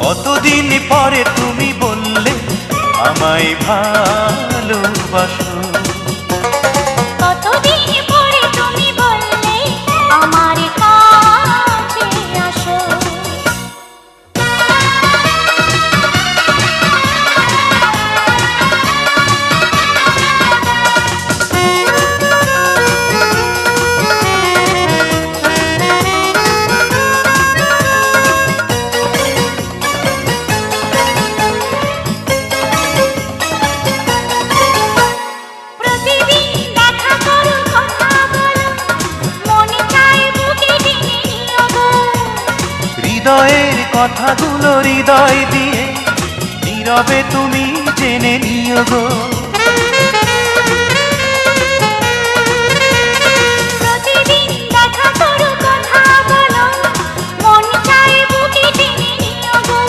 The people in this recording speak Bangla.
কতদিন পরে তুমি বললে আমায় ভালোবাসো। কতদিন পরে তুমি বললে আমার কাছে আসো। হৃদয়ের কথাগুলো হৃদয় দিয়ে নীরবে তুমি জেনে নিও গো।